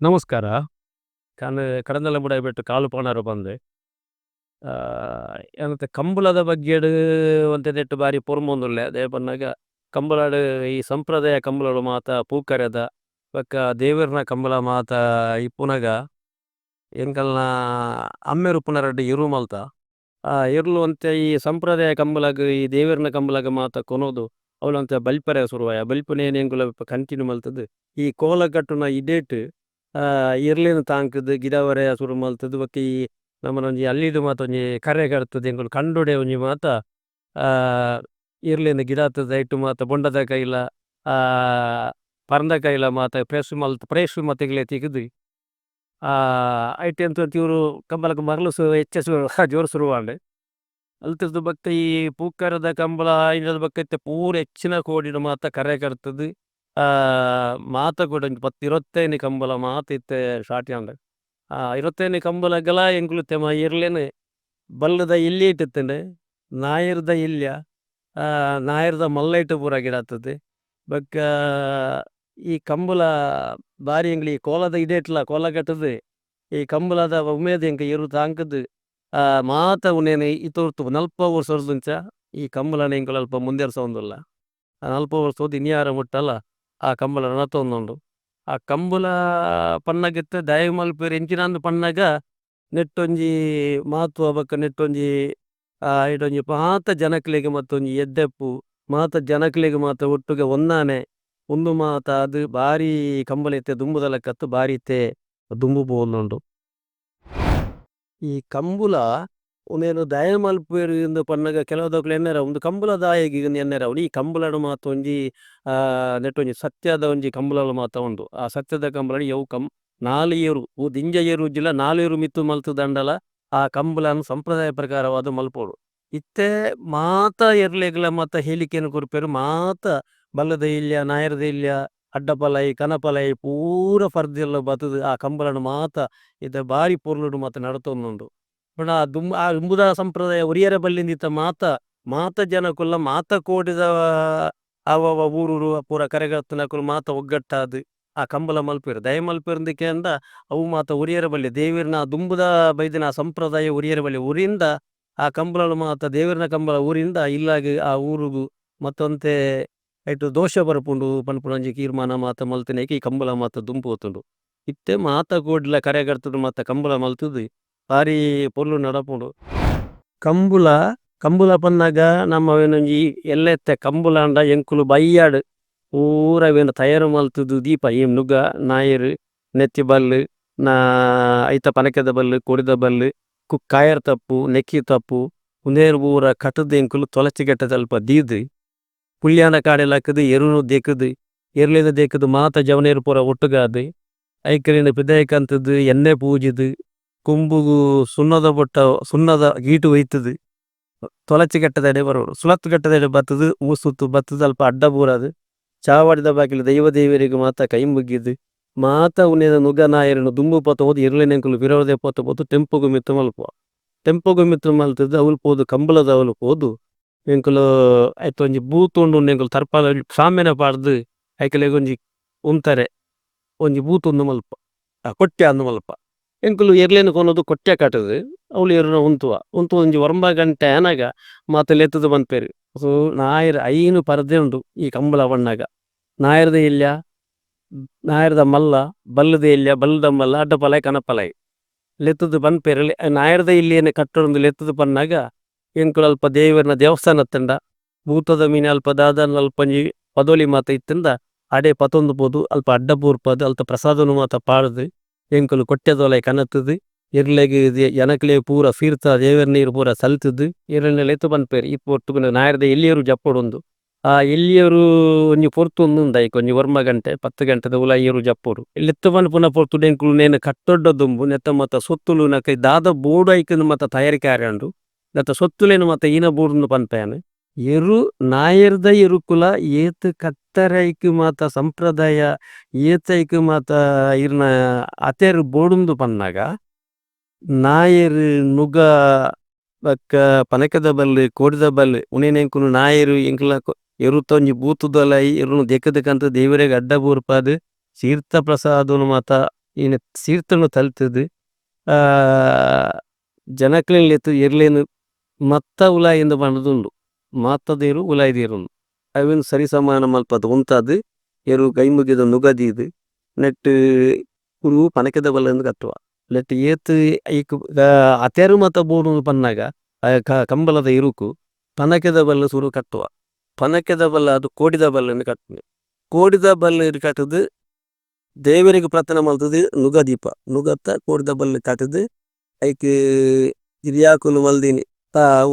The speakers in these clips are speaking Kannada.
ನಮಸ್ಕಾರ. ನಾನು ಕಡಂದಲ ಬುಡಾಯ್ಬೆಟ್ಟು ಕಾಲು ಪೊನರು ಬಂದೆ. ಏನಂತೆ ಕಂಬಳದ ಬಗ್ಗೆಡ್ ಒಂತೆದೆಟ್ಟು ಬಾರಿ ಪೊರ್ಮೊಂದುಲ್ಲೆ. ಅದೇ ಪನ್ನಗ ಕಂಬಳಡ್ ಈ ಸಂಪ್ರದಾಯ ಕಂಬಳಡು ಮಾತ ಪೂಕರೆದ ಬೊಕ್ಕ ದೇವೆರ್ನ ಕಂಬಳ ಮಾತ ಇಪ್ಪುನಗ ಎಂಕಲ್ನ ಅಮ್ಮೆರು ಉಪ್ಪುನರಡ್ಡ್ ಇರು ಮಲ್ತ. ಇರ್ಲು ಅಂತೆ ಈ ಸಂಪ್ರದಾಯ ಕಂಬಳಗ್ ಈ ದೇವೆರ್ನ ಕಂಬಳಗ್ ಮಾತ ಕೊನೋದು ಅವಳಂತೆ ಬಲ್ಪರೆ ಸುರುವಾಯ ಬಲ್ಪನೇನು ಎಂಕುಲ ಕಂಟಿನ್ಯೂ ಮಲ್ತದ್. ಈ ಕೋಲ ಕಟ್ಟುನ ಇಡೇಟ್ ಇರ್ಲಿನ ತಾಂಕದ್ ಗಿಡವರೆ ಸುರು ಮಲ್ತದ್ ಬೊಕ ಈ ನಮ್ಮನ ಒಂಜಿ ಅಲ್ಲಿಡ್ ಮಾತ ಒಂಜಿ ಕರೆ ಕಡ್ತದ್ ಎಂಕುಲು ಕಂಡುಡೆ ಒಂಜಿ ಮಾತ ಇರ್ಲಿನ ಗಿಡತ್ ದೈಟ್ ಮಾತ ಬೊಂಡದ ಕೈಲ ಆ ಪರಂದ ಕೈಲ ಮಾತ ಪ್ರೇಸು ಮತಿಗ್ಲೆ ತಿಗ್ದು ಐಟ್ ಎಂತ ಇವ್ರು ಕಂಬಳಗ್ ಮರಳು ಹೆಚ್ಚ ಜೋರು ಸುರುವಾಂಡೆ ಅಲ್ತದ್ದು ಬೊಕ ಈ ಪೂಕರದ ಕಂಬಳ ಇಲ್ಲದ ಬೊಕ ಇತ್ತೆ ಪೂರ ಹೆಚ್ಚಿನ ಕೋಡಿಡ್ ಮಾತ ಕರೆ ಕಡ್ತದ್. ಮಾತ ಕೂಡ ಒಂಜಿ 10-25 ಕಂಬಳ ಮಾತ ಇತ್ತೆ ಸ್ಟಾರ್ಟ್ ಆಂಡ. 25 ಕಂಬಳಗಲ ಎಂಕುಲು ತೆಮ ಇರ್ಲೆನ್ ಬಲ್ಲದ ಇಲ್ಲಿ ಇಟ್ಟಿತ್ತಂಡೆ ನಾಯರ್ದ ಇಲ್ಯ ನಾಯರ್ದ ಮಲ್ಲೈಟ್ ಪೂರ ಗಿಡಾತದ್. ಬೊಕ್ಕ ಈ ಕಂಬಳ ಬಾರಿ ಎಂಗ್ಲಿ ಕೋಲದ ಇಡೇಟ್ಲ ಕೋಲ ಕಟ್ಟದ್ ಈ ಕಂಬಳದ ಉಮೇದ್ ಎಂಕ ಇರು ತಾಂಕದ್ ಮಾತ ಉನೇನೆ ಇತೊರ್ತು ನಲ್ಪ ವರ್ಷರ್ದುಂಚ ಈ ಕಂಬಳನ ಎಂಕುಲು ಅಲ್ಪ ಮುಂದೆರ್ಸೊಂದುಲ್ಲ. ನಲ್ಪ ವರ್ಷ ಓದಿ ಇನಿಯಾರ ಮುಟ್ಟಲ್ಲ ಆ ಕಂಬಳ ನಡತೊಂದುಂಡು. ಆ ಕಂಬಳ ಪನ್ನಗತ್ತೆ ದಯವ್ ಮಲ್ಪೆರ್ ಎಂಚಿನಾಂದ್ ಪನ್ನಗ ನೆಟ್ಟೊಂಜಿ ಮಹತ್ವ ಬೊಕ ನೆಟ್ಟೊಂಜಿ ಐಟೊಂಜಿ ಮಾತ ಜನಕ್ಲೆಗ್ ಮತ್ತೊಂಜಿ ಎದ್ದೆಪ್ಪು ಮಾತ ಜನಕ್ಲೆಗ್ ಮಾತ ಒಟ್ಟುಗೆ ಒಂದಾನೆ ಉಂದು ಮಾತ ಅದು ಬಾರಿ ಕಂಬಳ ಇತ್ತೆ ದುಂಬುದ ಲೆಕ್ಕತ್ತು ಬಾರಿ ಇತ್ತೆ ದುಂಬು ಪೋವೊಂದುಂಡು. ಈ ಕಂಬಳ ಉಂದೇನು ದಯ ಮಲ್ಪೆರ್ ಇಂದು ಪನ್ನಗ ಕೆಲವುದಕ್ಲು ಎನ್ನೆರ ಉಂದು ಕಂಬಳ ದಾಯೆಗ್ ಎನ್ನೆರ ಉಂಡು. ಈ ಕಂಬಳಡ್ ಮಾತ ಒಂಜಿ ನೆಟ್ಟೊಂಜಿ ಸತ್ಯದ ಒಂಜಿ ಕಂಬಳಲು ಮಾತ ಉಂಡು. ಆ ಸತ್ಯದ ಕಂಬಳ ಯವು 4 ಏರು ದಿಂಜ ಏರು ಉಜ್ಜಿಲ 4 ಏರು ಮಿತ್ತು ಮಲ್ತುದಂಡಲ ಆ ಕಂಬಳನ್ ಸಂಪ್ರದಾಯ ಪ್ರಕಾರವಾದ ಮಲ್ಪೊಡು. ಇತ್ತೆ ಮಾತ ಎರ್ಲೆಗ್ಲ ಮಾತ ಹೇಳಿಕೆನ್ ಕೊರ್ಪೆರ್ ಮಾತ ಬಲ್ಲದ ಇಲ್ಯ ನಾಯರ್ದ ಇಲ್ಯ ಅಡ್ಡಪಲೈ ಕನಪಲೈ ಪೂರ ಪರ್ದೆಲ್ಲ ಬತ್ತುದು ಆ ಕಂಬಳನ್ ಮಾತ ಇತ್ತೆ ಬಾರಿ ಪೊರ್ಲುಡು ಮಾತ ನಡತೊಂದುಂಡು. ಪಂಡ ಆ ದುಂಬುದ ಸಂಪ್ರದಾಯ ಒರಿಯರೆ ಬಲ್ಲಿಂದಿತ್ತ ಮಾತ ಮಾತ ಜನಕುಲ್ಲ ಮಾತ ಕೋಡಿದ ಅವ ಊರೂರು ಪೂರ ಕರೆಗತ್ತುನಕುಲು ಮಾತ ಒಗ್ಗಟ್ಟಾದ್ ಆ ಕಂಬಳ ಮಲ್ಪೆರ್ ದಯ ಮಲ್ಪೆರ್ಂದಿಕೆ ಅಂದ ಅವು ಮಾತ ಒರಿಯರೆ ಬಲ್ಲಿ ದೇವೆರ್ನ ದುಂಬುದ ಬೈದಿನ ಆ ಸಂಪ್ರದಾಯ ಒರಿಯರೆ ಬಲ್ಲಿ ಊರಿಂದ ಆ ಕಂಬಳಲು ಮಾತ ದೇವೆರ್ನ ಕಂಬಳ ಊರಿಂದ ಇಲ್ಲಾಗ್ ಆ ಊರುಗು ಮತ್ತೊಂತೆ ಐಟು ದೋಷ ಬರಪುಂಡು ಪನ್ಪುನಂಜಿ ತೀರ್ಮಾನ ಮಾತ ಮಲ್ತಿನೈಕೆ ಈ ಕಂಬಳ ಮಾತ ದುಂಬು ಪೋತುಂಡು. ಇತ್ತೆ ಮಾತ ಕೋಡ್ಲ ಕರೆಗರ್ತುಡು ಮಾತ ಕಂಬಳ ಮಲ್ತುದು ಬಾರಿ ಪೊರ್ಲು ನಡಪುಂಡು. ಕಂಬಳ ಕಂಬಳ ಪನ್ನಗ ನಮ್ಮವೇನೊಂಜಿ ಎಲ್ಲೆತ್ತೆ ಕಂಬಳ ಅಂಡ ಎಂಕುಲು ಬಯ್ಯಾಡ್ ಪೂರ ಅವೇನು ತಯಾರು ಮಲ್ತುದು ದೀಪ ಏನ್ ನುಗ್ಗ ನಾಯರ್ ನೆತ್ತಿ ಬಲ್ಲ್ ಐತ ಪನಕೆದ ಬಲ್ಲ್ ಕೊಡಿದ ಬಲ್ಲ್ ಕಾಯರ್ ತಪ್ಪು ನೆಕ್ಕಿ ತಪ್ಪು ಉಂದೇರು ಪೂರ ಕಟುದು ಎಂಕುಲು ತೊಲಚಿಗೆಟ್ಟ ತಲ್ಪ ದೀದ್ ಪುಳ್ಯಾನ ಕಾಡೆಲಕ್ಕದು ಎರುನು ದೆಕ್ಕುದು ಎರ್ಲಿನ ದೆಕ್ಕುದು ಮಾತ ಜವನೇರು ಪೂರ ಒಟ್ಟುಗಾದ್ ಐಕಲಿನ ಪಿದಾಯ್ಕಂತದ್ದು ಎಣ್ಣೆ ಪೂಜಿದು ಕೊಂಬುಗು ಸುಣ್ಣದ ಬೊಟ್ಟ ಸುಣ್ಣದ ಗೀಟು ಒಯ್ತದು ತೊಲಚಿಗೆಟ್ಟದೆಡೆ ಬರೋಡು ಸುಲತ್ತುಗೆಟ್ಟದೆಡೆ ಬತ್ತದು ಮೂಸುತ್ತು ಬತ್ತದು ಅಲ್ಪ ಅಡ್ಡ ಪೂರದು ಚಾವಾಡಿದ ಬಾಕಿಲು ದೈವ ದೇವರಿಗೆ ಮಾತ ಕೈ ಮುಗ್ಗಿದ್ದು ಮಾತ ಉನೇದ ನುಗ ನಾಯರನು ದುಂಬು ಪೊತ್ತ ಹೋದು ಇರ್ಲೆನೆಂಕುಲು ವಿರೋಧೆ ಪೊತ್ತ ಪೊತ್ತು ಟೆಂಪುಗು ಮಿತ್ತು ಮಲ್ಪುವ ಟೆಂಪುಗು ಮಿತ್ತು ಮಲ್ತದ್ದು ಅವಳು ಪೋದು ಕಂಬಳದ ಅವಳು ಪೋದು ಎಂಕುಲು ಆಯ್ತು ಒಂಜಿ ಬೂತುಂಡು ಎಂಕುಲು ತರ್ಪಾಲ ಸಾಮ್ಯನ ಪಾಡ್ದು ಐಕಲೆಗ್ ಒಂಜಿ ಉಂತರೆ ಒಂಜಿ ಬೂತುಂದು ಮಲ್ಪ ಕೊಟ್ಟೆ ಅಂದು ಮಲ್ಪ ಎಂಕುಲು ಎರ್ಲೇನು ಕೊನೋದು ಕೊಟ್ಟೆ ಕಟ್ಟದು ಅವಳು ಎರ್ನ ಉಂತುವ ಒಂಜಿ ಒರಂಬ ಗಂಟೆ ಅನಗ ಮಾತ ಲೆತ್ತದು ಬಂದ್ಪೇರು ಸೊ ನಾಯರ್ ಐನು ಪರದೆ ಉಂಡು ಈ ಕಂಬಳ ಬಣ್ಣಗ ನಾಯರ್ದ ಇಲ್ಯ ನಾಯರ್ದ ಮಲ್ಲ ಬಲ್ಲದ ಇಲ್ಯ ಬಲ್ಲದ ಮಲ್ಲ ಅಡ್ಡಪಲೈ ಕನಪಲೈ ಲೆತ್ತದು ಬಂದ್ಪೇರು ನಾಯರ್ದ ಇಲ್ಲೇನೆ ಕಟ್ಟೊಂದು ಲೆತ್ತದು ಪನ್ನಾಗ ಎಂಕುಲು ಅಲ್ಪ ದೇವರನ ದೇವಸ್ಥಾನ ತಂಡ ಭೂತದ ಮೀನು ಅಲ್ಪ ದಾದಾನ ಅಲ್ಪಂಜಿ ಪದೋಲಿ ಮಾತ ಇತ್ತಿಂದ ಅಡೆ ಪತೊಂದು ಪೋದು ಅಲ್ಪ ಅಡ್ಡ ಪೂರ್ಪದು ಅಲ್ಪ ಪ್ರಸಾದನು ಮಾತ ಪಾಡ್ದು ಎಂಕುಲು ಕೊಟ್ಟೆದೊಲೈ ಕನತ್ತದು ಇರ್ಲೆಗ್ ಜನಕ್ಲೆ ಪೂರ ಫೀರ್ತ ದೇವರ ನೀರು ಪೂರ ಸಲ್ತದು ಇರ್ಲೆನ ಲೆತ್ತು ಬಂದ್ಪೇರು ಈ ಪೊರ್ತುಗು ನಾಯರ್ದ ಎಲ್ಲಿಯರು ಜಪ್ಪೊಡೊಂದು ಆ ಎಲ್ಲಿಯರು ಒಂಜಿ ಪೊರ್ತೊಂದು ಉಂದಾಯ್ಕ ಒಂಜಿ ಒರ್ಮ ಗಂಟೆ 10 ಗಂಟೆದ ಉಲ ಇಯರು ಜಪ್ಪೊಡು ಲೆತ್ತು ಬಂದು ಪುನಃ ಪೊರ್ತುಡು ಎಂಕುಲು ನೇನು ಕಟ್ಟೊಡ್ಡ ದುಂಬು ನೆತ್ತ ಮತ್ತ ಸೊತ್ತುಲು ನಕ ದಾದ ಬೋಡು ಐಕಂದು ಮತ್ತ ತಯಾರಿಕೆ ಆರ್ಯಾಂಡು ನೆತ್ತ ಸೊತ್ತುಲೇನು ಮತ್ತ ಈನ ಬೋಡುಂದು ಪನ್ಪೇನು ಎರು ನಾಯರ್ದ ಎರುಕುಲ ಏತ್ ಕತ್ತರೈಕ್ ಮಾತ ಸಂಪ್ರದಾಯ ಏತೈಕ್ ಮಾತ ಇರ್ನ ಅತೆರ್ ಬೋಡುಂದು ಪನ್ನಾಗ ನಾಯರ್ ನುಗ ಬಕ್ಕ ಪನಕದ ಬಲ್ಲ್ ಕೋಡಿದ ಬಲ್ಲ್ ಉನೇನೆಂಕುಲು ನಾಯರು ಎಂಕುಲ ಎರುತ್ತೊಂಜಿ ಬೂತುದೊಲೈ ಎರುನು ದೆಕ್ಕದಕ್ಕಂತ ದೇವರೆಗ್ ಅಡ್ಡ ಬೂರ್ಪಾದ್ ತೀರ್ಥ ಪ್ರಸಾದನು ಮಾತ ಈಯನ ಸೀರ್ತನು ತಲ್ತದು ಜನಕ್ಲೆತ್ತು ಎರ್ಲೇನು ಮತ್ತ ಉಲಾಯಿಂದ ಬಣ್ಣದುಂಡು ಮಾತದೇರು ಉಲಾಯ್ದೀರುಂಡು ಅವೇನು ಸರಿ ಸಮಾನ ಮಲ್ಪದ ಉಂತದು ಎರು ಕೈ ಮುಗಿದ ನುಗದೀದು ನೆಟ್ಟು ಕುರು ಪನಕೆದ ಬಲ್ಲಂದು ಕಟ್ಟುವ ನೆಟ್ಟು ಏತು ಐಕ್ ಅತೆರು ಮತ ಬೋಡು ಪನ್ನಾಗ ಕಂಬಲದ ಇರುಕು ಪನಕೆದ ಬಲ್ಲ ಸುರು ಕಟ್ಟುವ ಪನಕೆದ ಬಲ್ಲ ಅದು ಕೋಡಿದ ಬಲ್ಲನ್ನು ಕಟ್ಟುವೆ ಕೋಡಿದ ಬಲ್ಲ ಕಟ್ಟದು ದೇವರಿಗೆ ಪ್ರಾರ್ಥನೆ ಮಲ್ತದು ನುಗದೀಪ ನುಗತ್ತ ಕೋಡಿದ ಬಲ್ಲ ಕಟ್ಟದು ಐಕ್ ಹಿರಿಯಾಕುಲು ಮಲ್ದಿನಿ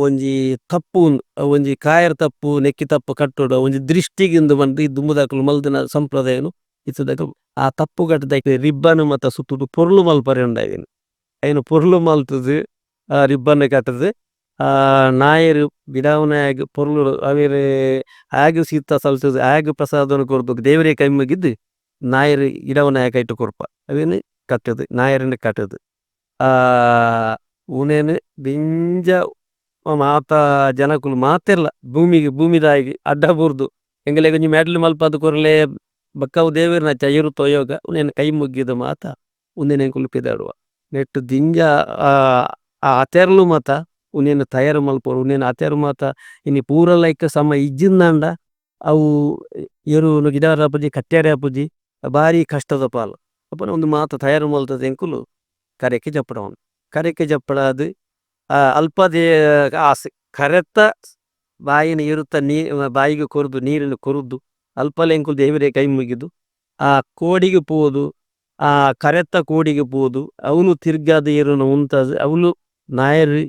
ಒಂಜಿ ತಪ್ಪು ಒಂಜಿ ಕಾಯರ್ ತಪ್ಪು ನೆಕ್ಕಿ ತಪ್ಪು ಕಟ್ಟೋಡು ಒಂಜಿ ದೃಷ್ಟಿಗಿಂದು ಬಂದು ಈ ದುಂಬುದಾಕಲು ಮಲ್ದಿನ ಸಂಪ್ರದಾಯನು ಇತ್ತದಾಗ ಆ ತಪ್ಪು ಕಟ್ಟದ ರಿಬ್ಬನ್ ಮತ್ತ ಸುತ್ತುದು ಪೊರ್ಲು ಮಲ್ಪರೆ ಉಂಡಾಯಿನ ಐನು ಪೊರ್ಲು ಮಲ್ತದು ರಿಬ್ಬನ್ ಕಟ್ಟದು ನಾಯರು ಗಿಡವನಾಗ ಪೊರ್ಲು ಅವೇರು ಆಗ ಸೀತ ಸಲ್ತದು ಆಗ ಪ್ರಸಾದನ ಕೊರ್ದು ದೇವರೇ ಕೈ ಮುಗಿದ್ದು ನಾಯರು ಗಿಡವನಾಯ ಕೈಟು ಕೊರ್ಪ ಅವೇನು ಕಟ್ಟದು ನಾಯರನ್ನ ಕಟ್ಟದು ಉನೇನು ಬಿಂಜ ಮಾತ ಜನಕುಲು ಮಾತೆಲ್ಲ ಭೂಮಿದಾಗಿ ಅಡ್ಡ ಬುರ್ದು ಎಂಗಲೆ ಒಂಜಿ ಮೆಡ್ಲ್ ಮಲ್ಪದು ಕೊರ್ಲೆ ಬಕ್ಕವು ದೇವರನ ಚೈರು ತೊಯೋಗ ಉನೇನು ಕೈ ಮುಗ್ಗಿದ ಮಾತ ಉಂದೆನೆ ಕುಲ್ಪಿದಾಡುವ ನೆಟ್ಟು ದಿಂಜ ಅತೆರ್ಲು ಮಾತ ಉನೇನು ತಯಾರು ಮಲ್ಪರು ಉನೇನು ಅತೆರು ಮಾತ ಇನ್ನು ಪೂರ ಲೈಕ್ ಸಮ ಇಜ್ಜಿಂದಾಂಡ ಅವು ಎರು ಗಿಡಾರ ಆಪುಜಿ ಕಟ್ಟ್ಯಾರೆ ಆಪುಜಿ ಭಾರಿ ಕಷ್ಟದ ಪಾಲು ಅಪ್ಪನ ಒಂದು ಮಾತ ತಯಾರು ಮಲ್ತದ ಎಂಕುಲು ಕರೆಕೆ ಜಪ್ಪಡವನು ಕರೆಕೆ ಜಪ್ಪಡಾದು ಅಲ್ಪದೇ ಆಸೆ ಕರೆತ್ತ ಬಾಯಿನ ಇರುತ್ತ ಬಾಯಿಗೆ ಕೊರದು ನೀರಿನ ಕೊರದು ಅಲ್ಪಲೆ ಎಂಕುಲು ದೇವರೇ ಕೈ ಮುಗಿದು ಆ ಕೋಡಿಗೆ ಪೋದು ಆ ಕರೆತ್ತ ಕೋಡಿಗೆ ಪೋದು ಅವನು ತಿರ್ಗಾದ ಏರುನ ಉಂತದು ಅವನು ನಾಯರು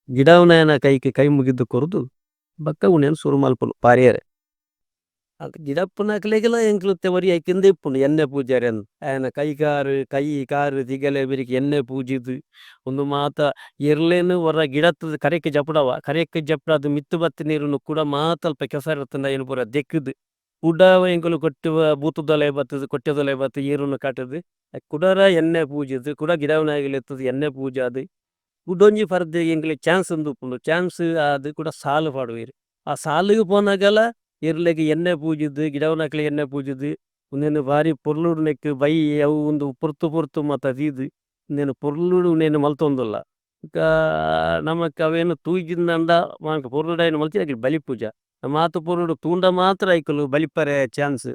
ಗಿಡವನಾಯನ ಕೈಗೆ ಕೈ ಮುಗಿದು ಕೊರದು ಬಕ್ಕ ಉನೇನು ಸುರು ಮಲ್ಪನು ಪಾರಿಯರೆ ಅದು ಗಿಡಪ್ಪನಾಕ್ಲೆಗೆಲ್ಲ ಎಂಕ್ಲುತ್ತೆ ವರಿ ಐಕಿಂದ ಇಪ್ಪುಂಡು ಎಣ್ಣೆ ಪೂಜಾರಿ ಅಂದು ಆಯನ ಕೈ ಕಾರು ದಿಗಲೆ ಬಿರಿಕೆ ಎಣ್ಣೆ ಪೂಜಿದು ಒಂದು ಮಾತ ಎರ್ಲೇನು ವರ ಗಿಡತ್ತದ ಕರೆಕ್ಕೆ ಜಪಡವ ಕರೆಕ್ಕೆ ಜಪಡದು ಮಿತ್ತು ಬತ್ತಿ ನೀರನ್ನು ಕೂಡ ಮಾತಲ್ಪ ಕೆಸರತ್ತಂದ ಏನು ಪೂರ ದೆಕ್ಕದು ಕುಡವ ಎಂಕುಲು ಕೊಟ್ಟುವ ಬೂತುದೊಲೆ ಬತ್ತದು ಕೊಟ್ಟೆದೊಲೆ ಬತ್ತು ಈರುನ್ನು ಕಟ್ಟದು ಕುಡರ ಎಣ್ಣೆ ಪೂಜಿದು ಕುಡ ಗಿಡವನಾಗಿಲೆತ್ತದು ಎಣ್ಣೆ ಪೂಜೆ ಅದು ಕುಡೊಂಜಿ ಪರ್ದೆ ಎಂಕ್ಲೆ ಚಾನ್ಸ್ ಒಂದು ಉಪ್ಪುಂಡು ಚಾನ್ಸ್ ಅದು ಕೂಡ ಸಾಲು ಪಾಡುವೇರು ಆ ಸಾಲಿಗೆ ಪೋನಾಗಲ ಇರ್ಲೆಗೆ ಎಣ್ಣೆ ಪೂಜಿದ್ದು ಗಿಡವನಕ್ಲೆ ಎಣ್ಣೆ ಪೂಜಿದ್ದು ಉಂದೇನು ಬಾರಿ ಪೊರ್ಲುಡು ನೆಕ್ ಬೈ ಅವು ಒಂದು ಪೊರ್ತು ಮತ್ತ ದೀದು ಉಂದೇನು ಪೊರ್ಲುಡು ಉಂದೇನು ಮಲ್ತೊಂದುಲ್ಲ ನಮಕ್ ಅವೇನು ತೂಜಿಂದಂಡ ಮಾನಕ ಪೊರ್ಲುಡಾಯಿನ ಮಲ್ತಿ ಬಲಿ ಪೂಜಾ ಮಾತು ಪೊರ್ಲುಡು ತೂಂಡ ಮಾತ್ರ ಐಕಲು ಬಲಿಪರೆ ಚಾನ್ಸ್.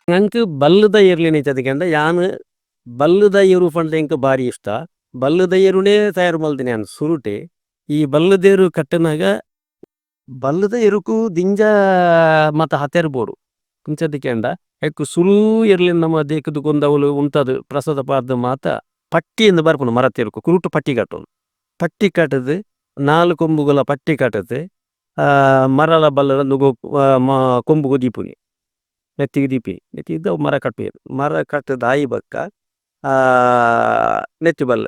ನಂಗೆ ಬಲ್ಲದ ಏರ್ಲಿನ ಐತದಕ್ಕೆಂದ ಯಾನು ಬಲ್ಲದ ಏರು ಪಂಡ ಎಂಕ್ ಭಾರಿ ಇಷ್ಟ. ಬಲ್ಲದ ಏರುನೇ ತಯಾರು ಮಲ್ತೀನಿ ನಾನು ಸುರುಟೆ. ಈ ಬಲ್ಲದೇರು ಕಟ್ಟನಾಗ ಬಲ್ಲದ ಎರುಕು ದಿಂಜ ಮತ ಹತೆರ್ಬೋಡು ಕುಂಚದಿಕೆಂಡ ಎಕ್ಕು ಸುಲೂ ಎರ್ಲಿನ ನಮ್ಮ ದೇಕದ ಗೊಂದವಲು ಉಂಟದು ಪ್ರಸಾದ ಪಾರ್ದ ಮಾತ ಪಟ್ಟಿಯಿಂದ ಬರ್ಪುನು ಮರತೆರುಕು ಕುರುಟು ಪಟ್ಟಿ ಕಟ್ಟೋನು. ಪಟ್ಟಿ ಕಟ್ಟದು ನಾಲ್ಕು ಕೊಂಬುಗಳ ಪಟ್ಟಿ ಕಟ್ಟದು ಮರಲ ಬಲ್ಲದ ನುಗು ಕೊಂಬುಗು ದೀಪುನಿ ನೆತ್ತಿಗೆ ದೀಪಿ ನೆತ್ತಿದ್ದ ಮರ ಕಟ್ಟುವೆರು. ಮರ ಕಟ್ಟದ ಆಯಿ ಬಕ್ಕ ನೆತ್ತಿ ಬಲ್ಲ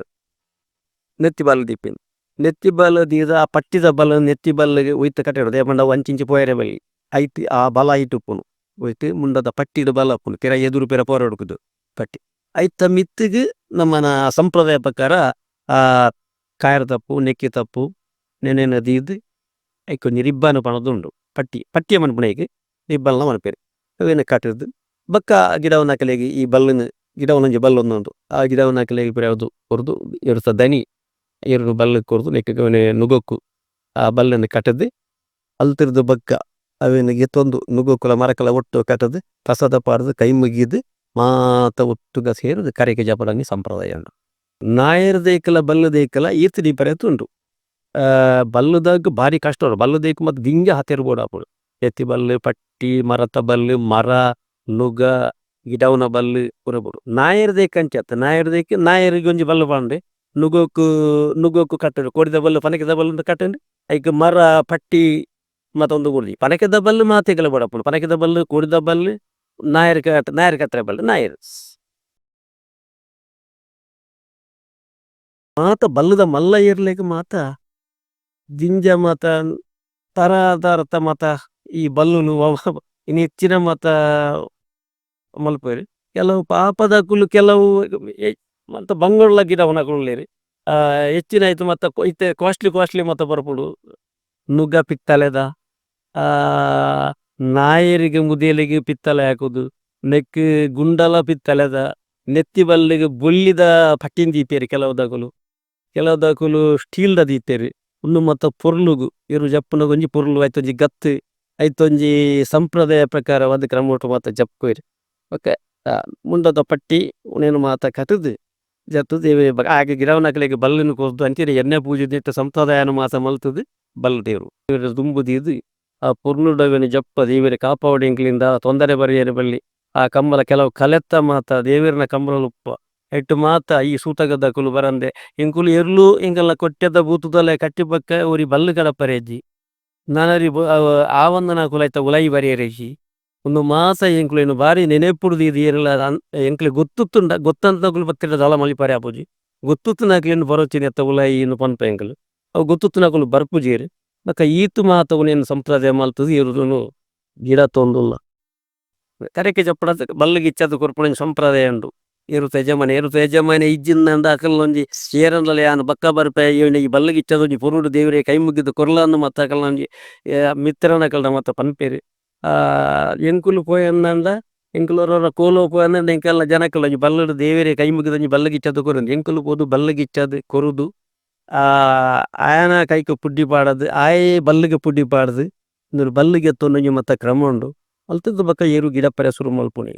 ನೆತ್ತಿ ಬಲ್ಲ ದೀಪಿನ ನೆತ್ತಿ ಬಲ್ಲ ದೀದ ಆ ಪಟ್ಟಿದ ಬಲ್ಲ ನೆತ್ತಿ ಬಲ್ಲಿಗೆ ಒಯ್ತು ಕಟ್ಟಿಡೋದು ಏಪಂಡ ಒಂಚಿಂಚಿ ಪೋಯರೆ ಬಲ್ಲಿ ಐತಿ ಆ ಬಲ ಐಟು ಉಪ್ಪುನು ಒಯ್ತು ಮುಂಡದ ಪಟ್ಟಿದ ಬಲ ಉಪ್ಪುನು ಪಿರ ಎದುರು ಪಿರ ಪೋರ ಹುಡುಕುದು ಪಟ್ಟಿ ಐತ ಮಿತ್ತಿಗೆ ನಮ್ಮನ ಸಂಪ್ರದಾಯ ಪ್ರಕಾರ ಆ ಕಾಯರ ತಪ್ಪು ನೆಕ್ಕಿ ತಪ್ಪು ನೆನೆನ ದೀದು ಐಕೊಂಜಿ ರಿಬ್ಬಾನು ಪಣದುಂಡು ಪಟ್ಟಿ ಪಟ್ಟಿಯ ಮನ್ಪುಣೆಗೆ ರಿಬ್ಬಲ್ನ ಮನ್ಪೇರು ಅವೇನು ಕಟ್ಟಿದ್ದು ಬಕ್ಕ ಗಿಡವನ್ನ ಕಲೆಗೆ ಈ ಬಲ್ಲನ ಗಿಡವನ್ನೊಂಜಿ ಬಲ್ಲೊಂದುಂಟು ಆ ಗಿಡವನ್ನ ಕಲೆಗೆ ಪಿರ ಯಾವುದು ಕೊರ್ದು ಎರುಸ ದನಿ ಎರಡು ಬಲ್ಲಕ್ಕೆ ಕೊರ್ದು ನೆಕ್ಕವನೆ ನುಗ್ಗಕ್ಕು ಆ ಬಲ್ಲನ್ನು ಕಟ್ಟದು ಅಲ್ತಿರ್ದು ಬಕ್ಕ ಅವೇನು ಗೆತ್ತೊಂದು ನುಗ್ಗಕ್ಕುಲ ಮರಕಲ ಒಟ್ಟು ಕಟ್ಟದು ಪ್ರಸಾದ ಪಾಡ್ದು ಕೈ ಮುಗಿದು ಮಾತ ಒಟ್ಟುಗ ಸೇರಿದು ಕರೆಗೆ ಜಪಡಂಗಿ ಸಂಪ್ರದಾಯ ಉಂಟು. ನಾಯರ್ ದೇಕಲ ಬಲ್ಲು ದೇಕಲ ಈರ್ತಿ ದೀಪರೇತು ಉಂಟು. ಬಲ್ಲುದಾಗ ಭಾರಿ ಕಷ್ಟ ಉಂಟು ಬಲ್ಲುದೇಕು ಮತ್ತು ದಿಂಜ ಹತ್ತಿರ್ಬೋಡು ಆಪುಡು ಎತ್ತಿ ಬಲ್ಲು ಪಟ್ಟಿ ಮರತ ಬಲ್ಲು ಮರ ನುಗ ಗಿಡವನ ಬಲ್ಲು ಪುರಬೋಡು. ನಾಯರ್ ದೇಕ ಅಂಚತ್ತ ನಾಯರ್ ದೇಕ ನಾಯರಿಗೆ ಒಂಜಿ ಬಲ್ಲು ಪಾಂಡೆ ನುಗ್ಗಕ್ಕು ಕಟ್ಟಡು ಕೊಡಿದ ಬಲ್ಲು ಪನಕದ ಬಲ್ಲು ಕಟ್ಟಂಡು ಐಕ್ ಮರ ಪಟ್ಟಿ ಮತ್ತೊಂದು ಗುರ್ಜಿ ಪನಕದ ಬಲ್ಲು ಮಾತೆಗಲ ಬಡಪುಡು ಪನಕದ ಬಲ್ಲು ಕೊಡಿದ ಬಲ್ಲು ನಾಯರ್ ಕತ್ತರೆ ಬಲ್ಲು ನಾಯರ್ ಮಾತ ಬಲ್ಲದ ಮಲ್ಲ ಏರ್ಲೆಗ್ ಮಾತ ದಿಂಜ ಮತ ತರತ ಮತ ಈ ಬಲ್ಲುನು ಇನ್ನು ಹೆಚ್ಚಿನ ಮತ ಮಲ್ಪೇರಿ ಕೆಲವು ಪಾಪದ ಕುಲು ಕೆಲವು ಮತ್ತ ಬಂಗೊಳ್ಳ ಗಿಡವನ್ನ ಕೊಳ್ಳೇರಿ ಹೆಚ್ಚಿನ ಆಯ್ತು ಮತ್ತ ಇತ್ತೆ ಕಾಸ್ಟ್ಲಿ ಮತ ಬರ್ಪುಡು ನುಗ್ಗ ಪಿತ್ತಲೆದ ನಾಯರಿಗೆ ಮುದಿಯಲಿಗೆ ಪಿತ್ತಲೆ ಹಾಕುದು ನೆಕ್ ಗುಂಡಲ ಪಿತ್ತಲೆದ ನೆತ್ತಿ ಬಲ್ಲಿಗೆ ಬೊಳ್ಳಿದ ಪಟ್ಟಿನ ದೀಪೇರಿ ಕೆಲವುದಾಕುಲು ಸ್ಟೀಲ್ದ ದೀತೇರಿ ಒಂದು ಮತ್ತ ಪೊರ್ಲುಗು ಇರು ಜಪ್ಪುನ ಒಂಜಿ ಪೊರ್ಲು ಐತೊಂಜಿ ಗತ್ತು ಐತೊಂಜಿ ಸಂಪ್ರದಾಯ ಪ್ರಕಾರ ಒಂದು ಕ್ರಮೋಟು ಮಾತ ಜಪ್ಪುವೇರಿ ಓಕೆ ಮುಂಡದ ಪಟ್ಟಿ ಉನೇನು ಮಾತ ಕಟ್ಟದು ಜತ್ತು ದೇವಿ ಹಾಗೆ ಗಿಡವನಕಲೆಗೆ ಬಲ್ಲನ್ನು ಕೊರ್ದು ಅಂತೀರಿ ಎಣ್ಣೆ ಪೂಜೆ ದಿಟ್ಟು ಸಂಪ್ರದಾಯನ ಮಾತ ಮಲ್ತದು ಬಲ್ಲ ದೇವರು ದುಂಬುದೀದು ಆ ಪೊರ್ಲುಡವೆನು ಜಪ್ಪ ದೇವರ ಕಾಪಾವಡಿ ಎಂಕ್ಲಿಂದ ತೊಂದರೆ ಬರೆಯರು ಬಲ್ಲಿ ಆ ಕಂಬಲ ಕೆಲವು ಕಲೆತ್ತ ಮಾತ ದೇವರಿನ ಕಂಬಲ ಉಪ್ಪ ಎಟ್ಟು ಮಾತ ಈ ಸೂತಗದ ಕುಲು ಬರಂದೆ ಇಂಕುಲು ಎರ್ಲು ಇಂಕಲ್ನ ಕೊಟ್ಟೆದ ಬೂತದಲ್ಲ ಕಟ್ಟಿ ಪಕ್ಕ ಊರಿ ಬಲ್ಲು ಕಡಪರೆಜ್ಜಿ ನಾನರಿ ಆವಂದನ ಕುಲ ಐತ ಉಲೈ ಬರೆಯರೇಜಿ ಒಂದು ಮಾಸ ಎಂಕ್ಲೇನು ಬಾರಿ ನೆನೆಪುಡ್ದು ಇದು ಏನಿಲ್ಲ ಎಂಕ್ಲೆ ಗೊತ್ತುತ್ತುಂಡ ಗೊತ್ತಂತಕುಲು ಬತ್ತಿರ ದಳ ಮಲಿಪಾರೆ ಆಪುಜಿ ಗೊತ್ತುತ್ತು ನಾಕ್ಲೇನು ಬರೋಚಿನ ಎತ್ತ ಉಲೈ ಇನ್ನು ಪನ್ಪ ಎಂಕಲು ಅವು ಗೊತ್ತುತ್ತು ನಾಕುಲು ಬರ್ಪುಜೇರಿ ಬಕ್ಕ ಈತು ಮಾತ ಉನೇನು ಸಂಪ್ರದಾಯ ಮಲ್ತದು ಇರುದನು ಗಿಡ ತೊಂದುಲ್ಲ ಕರೆಕೆ ಜಪ್ಪಡ ಬಲ್ಲಿಗಿಚ್ಚದು ಕೊರ್ಪುಣ ಸಂಪ್ರದಾಯ ಉಂಡು ಏರು ಯಜಮಾನ ಇಜ್ಜಿಂದ ಅಕಲ್ನೊಂಜಿ ಏರನ್ಲ ಯಾನು ಬಕ್ಕ ಬರ್ಪೆ ಈ ಬಲ್ಲಿಗಿಚ್ಚದೊಂಜಿ ಪುರುಡು ದೇವರೇ ಕೈ ಮುಗಿದು ಕೊರ್ಲನ್ನು ಮತ್ತ ಅಕಲ್ನೊಂಜಿ ಮಿತ್ರನ ಕಲ್ನ ಮತ್ತ ಪನ್ಪೇರಿ ಎಂಕುಲು ಪೋಯಂದ ಎಂಕುಲರ ಕೋಲೋ ಪೋಯಂದ ಎಂಕಲ್ನ ಜನಕಲ್ ಒಂಜಿ ಬಲ್ಲಡು ದೇವರೇ ಕೈ ಮುಗಿದೊಂಜಿ ಬಲ್ಲಿಗಿಚ್ಚದು ಕೊರುದು ಎಂಕುಲು ಪೋದು ಬಲ್ಲಿಗಿಚ್ಚದು ಕೊರುದು ಆಯನ ಕೈಗೆ ಪುಡ್ಡಿ ಪಾಡದು ಆಯೇ ಬಲ್ಲಿಗೆ ಪುಡ್ಡಿ ಪಾಡದು ಬಲ್ಲಿಗೆ ಎತ್ತೊಂದೊಂಜಿ ಮತ್ತ ಕ್ರಮ ಉಂಡು ಅಲ್ತದ್ದು ಬಕ್ಕ ಏರು ಗಿಡ ಪರೆ ಸುರು ಮಲ್ಪುಣಿ.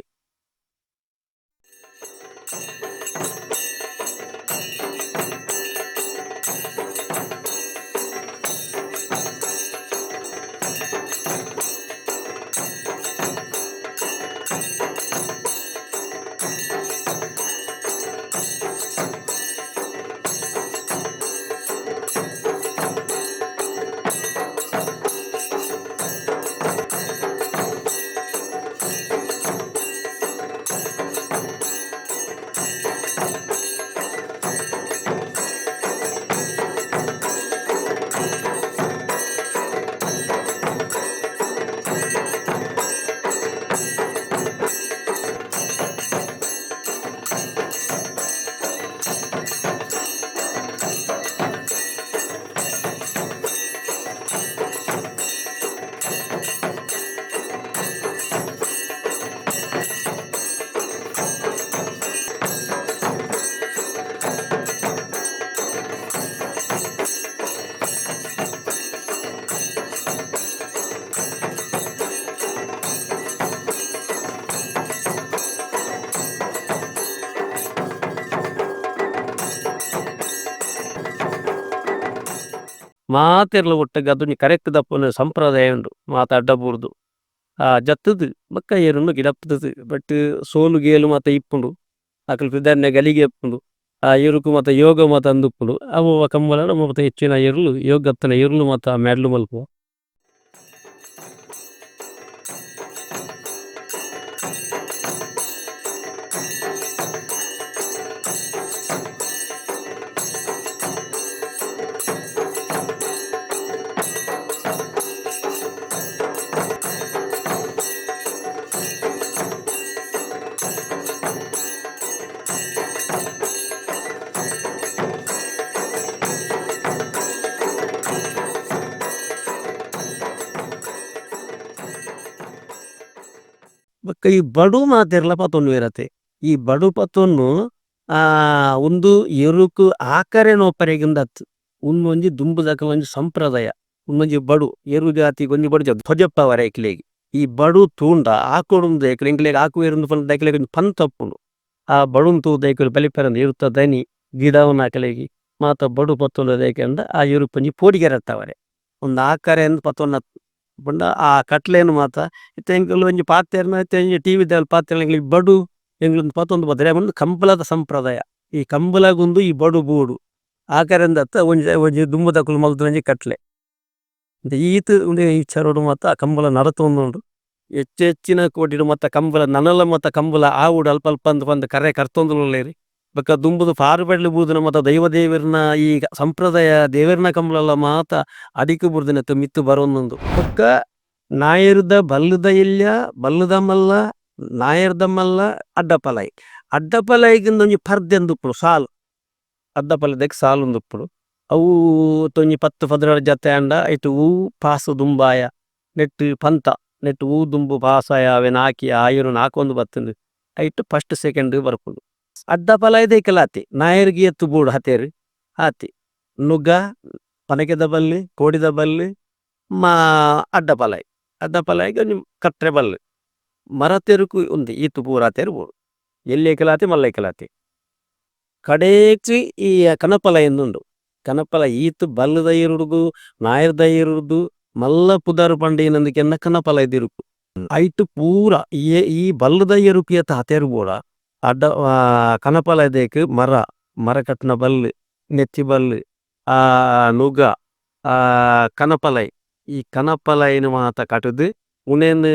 ಮಾತೆರ್ಲ ಒಟ್ಟಗೆ ಅದು ಕರೆಕ್ಟ್ ದಪ್ಪನ ಸಂಪ್ರದಾಯ ಉಂಡು ಮಾತ ಅಡ್ಡಬೂರ್ದು ಜತ್ತದು ಬಕ್ಕ ಏರುನು ಗಿಡಪ್ತದು ಬಟ್ ಸೋಲು ಗೇಲು ಮಾತ ಇಪ್ಪುಂಡು ಅಕಲ್ ಪಿದಾರ್ನೆ ಗಲಿಗೆ ಎಪ್ಪುಂಡು ಎರುಕು ಮಾತ ಯೋಗ ಮಾತ ಅಂದುಪ್ಪುಂಡು ಅವು ಕಂಬಳ ಮಾತ ಹೆಚ್ಚಿನ ಎರುಳು ಯೋಗತ್ತನ ಎರುಳು ಮಾತ ಮೆಡ್ಲು ಮಲ್ಪು. ಬೊಕ್ಕ ಈ ಬಡು ಮಾತೆರ್ಲ ಪತೊನ್ನು ಇರತ್ತೆ. ಈ ಬಡು ಪತೊನ್ನು ಒಂದು ಎರುಕು ಆಕರೆ ನೋಪರೆಗಿಂದತ್ತು ಒಂಜಿ ದುಂಬುದಕ ಒಂಜಿ ಸಂಪ್ರದಾಯ ಒಂಜಿ ಬಡು ಎರು ಜಾತಿ ಒಂಜಿ ಬಡು ಧ್ವಜಪ್ಪವರ ಎಕ್ಲೆಗೆ ಈ ಬಡು ತೂಂಡ ಆಕೊಡುಂದು ಎಕ್ಲೆ ಎಂಕ್ಲೆಗೆ ಆಕು ಎರುಂದು ಪಂಡ ಎಕ್ಲೆಗೆ ಒಂಜಿ ಪಂತ್ ತಪ್ಪುಂಡು ಆ ಬಡುನ್ ತೂದ ಎಕ್ಲೆ ಬಲಿಪರಂದು ಇರುತ್ತ ದನಿ ಗಿಡವನ್ನ ಅಕಲೆಗೆ ಮಾತ ಬಡು ಪತ್ತೊಂದು ದೇಕೆಂಡ ಆ ಎರುಕು ಒಂಜಿ ಪೋಡಿಗೆರತ್ತವರೆ ಒಂದು ಆಕರೆ ಎಂದು ಪತ್ತೊನ್ನ ಪಂಡ ಆ ಕಟ್ಲೆನು ಮಾತ ಇತ್ತ ಎಂಕುಲು ಒಂಜಿ ಪಾತೆರ್ನ ಇತ್ತ ಒಂಜಿ ಟಿವಿ ದ ಪಾತೆರ್ನ ಎಂಕ್ಲೆಗೆ ಬಡು ಎಂಗ್ಲೊಂದು ಪತ್ತೊಂದು ಬದ್ರೆ ಒಂದು ಕಂಬಳದ ಸಂಪ್ರದಾಯ. ಈ ಕಂಬಳಗುಂದು ಈ ಬಡು ಬೂಡು ಆಕರೆಂದತ್ತ ಒಂಜಿ ದುಂಬುದಕುಲು ಮಲ್ತೊಂಜಿ ಕಟ್ಲೆ ಈತ್ ಉಂಡೆ ಈ ಚರೋಡು ಮಾತ ಕಂಬಳ ನಡತೊಂದುಂಡು ಹೆಚ್ಚಿನ ಕೋಟಿಡು ಮತ್ತ ಕಂಬಳ ನನಲ ಮತ್ತ ಕಂಬಳ ಆವುಡು ಅಲ್ಪ ಅಲ್ಪ ಅಂದ್ ಬಂದು ಕರೆ ಕರ್ತೊಂದುಲ್ಲೇರಿ ಬೊಕ್ಕ ದುಂಬುದು ಪಾರು ಬೆಡ್ಲು ಬೂದಿನ ಮತ್ತ ದೈವ ದೇವರನ ಈ ಸಂಪ್ರದಾಯ ದೇವರನ ಕಂಬಳ ಮಾತ ಅಡಿಕೆ ಬುರ್ದಿನತ್ತು ಮಿತ್ತು ಬರೋಂದುಂಡು ಬೊಕ್ಕ ನಾಯರ್ದ ಬಲ್ಲುದ ಇಲ್ಯ ಬಲ್ಲುದ ಮಲ್ಲ ನಾಯರ್ದ ಮಲ್ಲ ಅಡ್ಡಪಲಾಯಿ ಅಡ್ಡಪಲಾಯಿಗಿಂದ ಒಂಜಿ ಪರ್ದೆ ಅಂದುಪ್ಪುಡು ಸಾಲು ಅಡ್ಡಪಲದಕ್ಕೆ ಸಾಲು ಉಂದುಪ್ಪುಡು ಅವು ತೊಂಜಿ 10-16 ಜತೆ ಅಂಡ ಐಟು ಹೂ ಪಾಸು ದುಂಬಾಯ ನೆಟ್ಟು ಪಂತ ನೆಟ್ಟು ಹೂ ದುಂಬು ಪಾಸಾಯ ಅವೆನ ಹಾಕಿ ಆಯುರನ ಹಾಕೊಂದು ಬತ್ತಂದು ಐಟು ಫಸ್ಟ್ ಸೆಕೆಂಡ್ ಬರ್ಪುಂಡು ಅಡ್ಡಪಲಾಯಿ ದೇಕಲಾತಿ ನಾಯರ್ಗಿ ಎತ್ತು ಬೂಡು ಹತೇರು ಆತಿ ನುಗ್ಗ ಪನಕೆದ ಬಲ್ಲು ಕೋಡಿದ ಬಲ್ಲು ಮಾ ಅಡ್ಡಪಲಾಯಿಗೆ ಒಂಜಿ ಕಟ್ರೆ ಬಲ್ಲು ಮರ ತೆರುಕು ಉಂದು ಈತು ಪೂರ ತೆರುಬೋಡು ಎಲ್ಲಿ ಏಕಲಾತಿ ಮಲ್ಲ ಏಕಲಾತಿ ಕಡೇಚಿ ಈ ಕನಪಲ ಎಂದುಂಡು ಕನಪಲ ಈತು ಬಲ್ಲುದ ಇರುಡುದು ನಾಯರ್ದ ಇರುದು ಮಲ್ಲ ಪುದಾರು ಪಂಡಿನಂದಿಕೆನ್ನ ಕನಪಲ ಇದಿರುಕು ಐಟು ಪೂರ ಈ ಬಲ್ಲುದ ಎರುಕು ಎತ್ತ ಹತೆರುಬೋಡ ಅಡ್ಡ ಕನಪಲ ದೇಕು ಮರ ಕಟ್ಟಿನ ಬಲ್ಲು ನೆತ್ತಿ ಬಲ್ಲು ನುಗ ಕನಪಲೈ ಈ ಕನಪಲೈನ ಮಾತ ಕಟುದು ಉಣೇನು